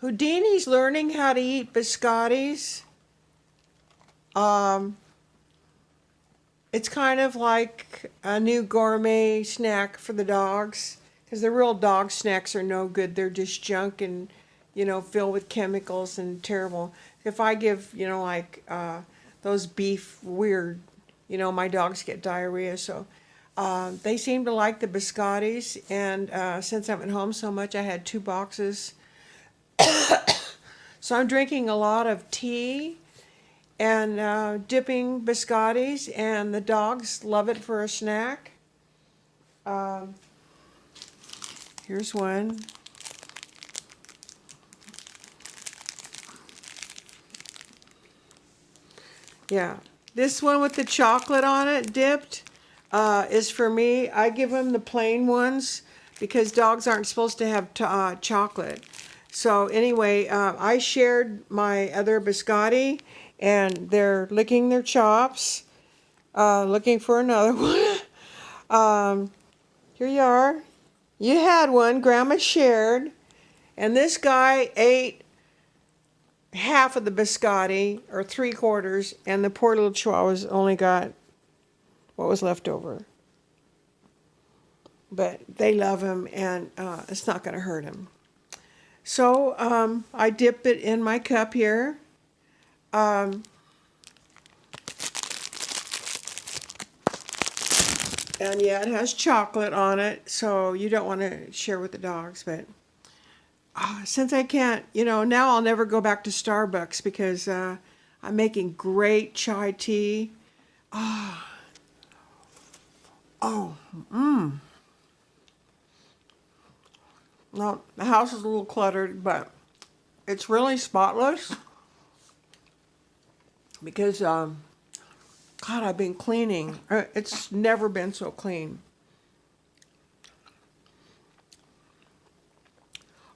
Houdini's learning how to eat biscottis. Um, it's kind of like a new gourmet snack for the dogs because the real dog snacks are no good. They're just junk and, filled with chemicals and terrible. If I give, those beef weird, my dogs get diarrhea. So they seem to like the biscottis. And since I'm at home so much, I had 2 boxes. So I'm drinking a lot of tea and dipping biscottis, and the dogs love it for a snack. Um, Here's one. Yeah, this one with the chocolate on it dipped is for me. I give them the plain ones because dogs aren't supposed to have chocolate. So anyway, I shared my other biscotti, and they're licking their chops, looking for another one. Here you are. You had one. Grandma shared, and this guy ate half of the biscotti, or 3/4, and the poor little chihuahuas only got what was left over. But they love him, and it's not going to hurt him. So I dip it in my cup here. Um, and yeah, it has chocolate on it, so you don't want to share with the dogs. But since I can't, now I'll never go back to Starbucks because I'm making great chai tea. Oh, no, the house is a little cluttered, but it's really spotless because, God, I've been cleaning. It's never been so clean.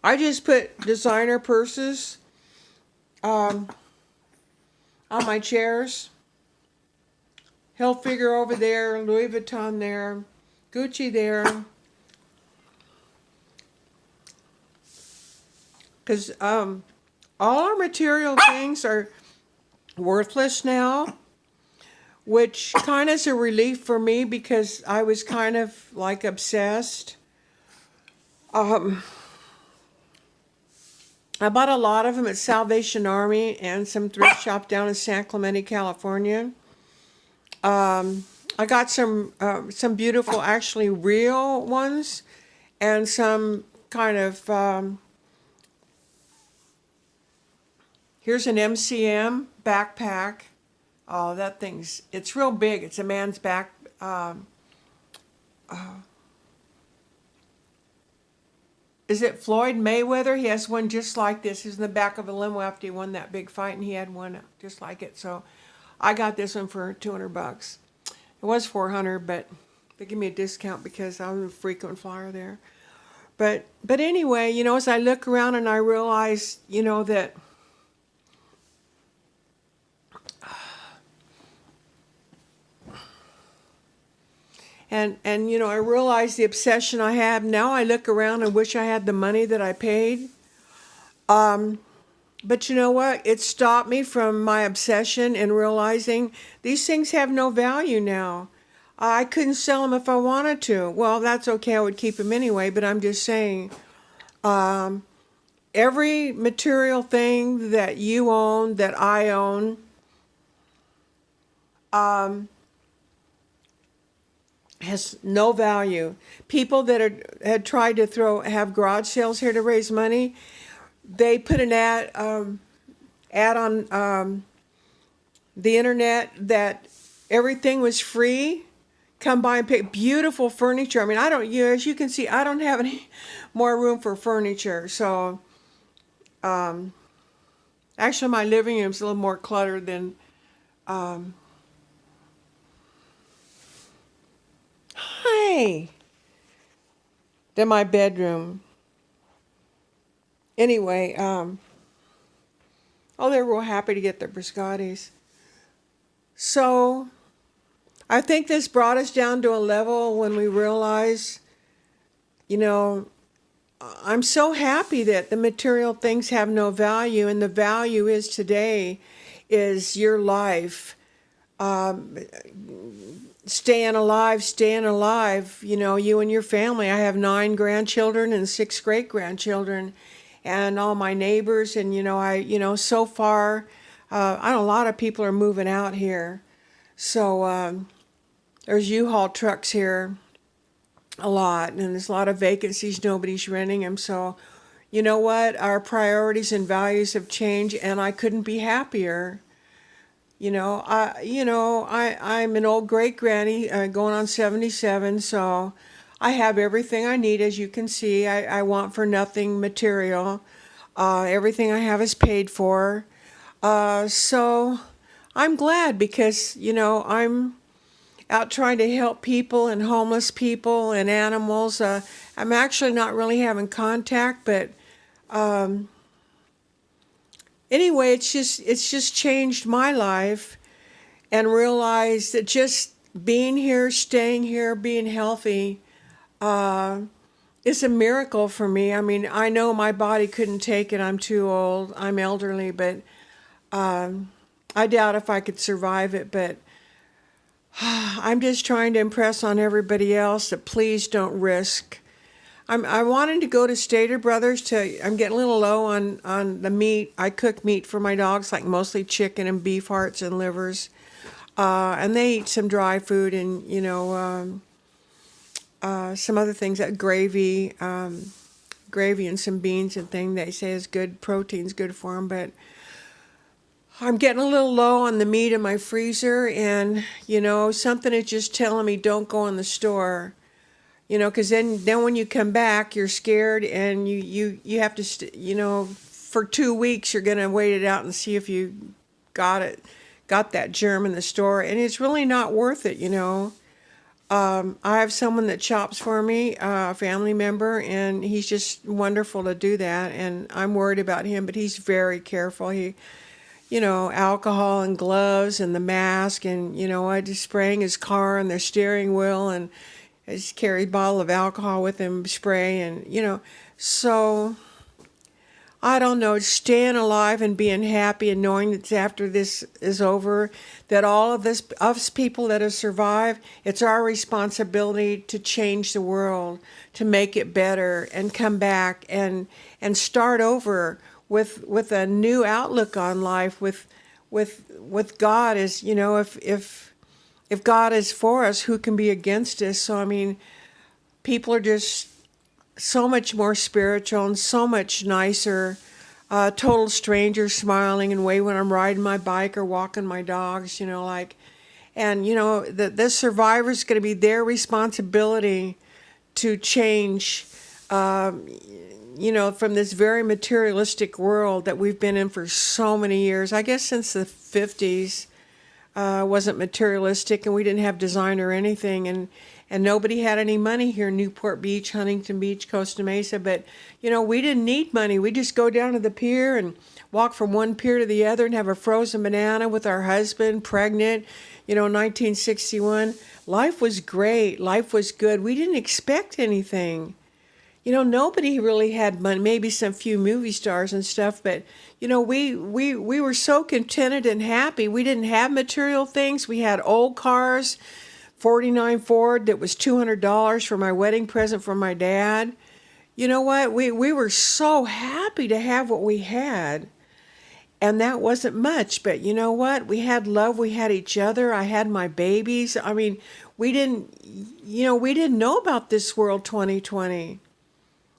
I just put designer purses on my chairs. Hilfiger over there, Louis Vuitton there, Gucci there. Because all our material things are worthless now, which kind of is a relief for me because I was kind of like obsessed. I bought a lot of them at Salvation Army and some thrift shop down in San Clemente, California. I got some beautiful, actually real ones, and some kind of here's an MCM backpack. Oh, that it's real big. It's a man's back. Is it Floyd Mayweather? He has one just like this. He's in the back of a limo after he won that big fight, and he had one just like it. So I got this one for $200. It was $400, but they give me a discount because I was a frequent flyer there. But anyway, as I look around and I realize, that and I realize the obsession I have. Now I look around and wish I had the money that I paid. But you know what? It stopped me from my obsession and realizing these things have no value now. I couldn't sell them if I wanted to. Well, that's okay. I would keep them anyway, but I'm just saying, every material thing that you own, that I own, has no value. People that had tried to have garage sales here to raise money, they put an ad on the internet that everything was free. Come by and pick beautiful furniture. I mean, as you can see, I don't have any more room for furniture. So, actually, my living room's a little more cluttered than, hi, than my bedroom. Anyway, they're real happy to get their biscottis. So, I think this brought us down to a level when we realize, I'm so happy that the material things have no value, and the value is today is your life. Um, staying alive, you and your family. I have 9 grandchildren and 6 great grandchildren, and all my neighbors. And, so far, I know a lot of people are moving out here. So there's U-Haul trucks here a lot, and there's a lot of vacancies. Nobody's renting them. So, you know what? Our priorities and values have changed, and I couldn't be happier. I'm an old great granny, going on 77, so I have everything I need, as you can see. I want for nothing material. Everything I have is paid for. So I'm glad because, I'm out trying to help people and homeless people and animals. I'm actually not really having contact, but anyway, it's just changed my life, and realized that just being here, staying here, being healthy uh, is a miracle for me. I mean, I know my body couldn't take it. I'm too old. I'm elderly, but I doubt if I could survive it. But I'm just trying to impress on everybody else that please don't risk. I wanted to go to Stater Brothers I'm getting a little low on the meat. I cook meat for my dogs, like mostly chicken and beef hearts and livers. And they eat some dry food and, some other things, that gravy and some beans and thing they say is good, protein's good for them. But I'm getting a little low on the meat in my freezer, and, something is just telling me don't go in the store. Because then when you come back, you're scared, and you have to, for 2 weeks, you're going to wait it out and see if you got that germ in the store, and it's really not worth it. I have someone that chops for me, a family member, and he's just wonderful to do that, and I'm worried about him, but he's very careful. Alcohol and gloves and the mask, and, I just spraying his car and their steering wheel, and I just carry a bottle of alcohol with him, spray, and, so I don't know, staying alive and being happy and knowing that after this is over, that all of us people that have survived, it's our responsibility to change the world, to make it better, and come back and start over with a new outlook on life, with God as, if God is for us, who can be against us? So, I mean, people are just so much more spiritual and so much nicer. Total strangers smiling and waving when I'm riding my bike or walking my dogs, and, the survivor's going to be their responsibility to change, from this very materialistic world that we've been in for so many years. I guess since the 50s. Wasn't materialistic, and we didn't have design or anything, and nobody had any money here in Newport Beach, Huntington Beach, Costa Mesa. But we didn't need money. We just go down to the pier and walk from one pier to the other and have a frozen banana with our husband, pregnant. 1961. Life was great. Life was good. We didn't expect anything. Nobody really had money, maybe some few movie stars and stuff, but, we were so contented and happy. We didn't have material things. We had old cars, 49 Ford that was $200 for my wedding present from my dad. You know what? We were so happy to have what we had. And that wasn't much, but you know what? We had love. We had each other. I had my babies. I mean, we didn't know about this world 2020.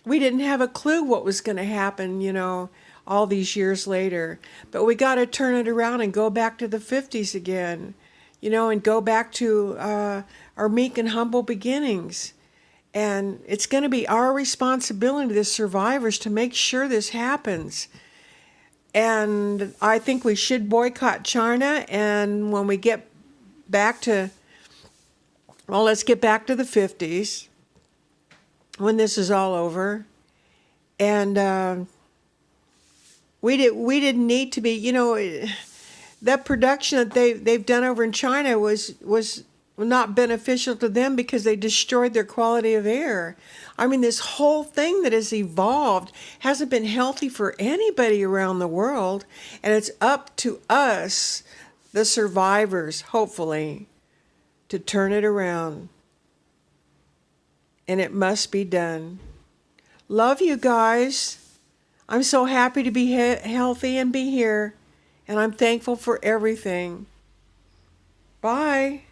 We didn't have a clue what was going to happen, all these years later. But we got to turn it around and go back to the 50s again, and go back to our meek and humble beginnings. And it's going to be our responsibility, the survivors, to make sure this happens. And I think we should boycott China. And when we get back to, let's get back to the 50s. When this is all over, and we didn't need to be, that production that they've done over in China was not beneficial to them because they destroyed their quality of air. I mean, this whole thing that has evolved hasn't been healthy for anybody around the world, and it's up to us, the survivors, hopefully, to turn it around. And it must be done. Love you guys. I'm so happy to be healthy and be here, and I'm thankful for everything. Bye.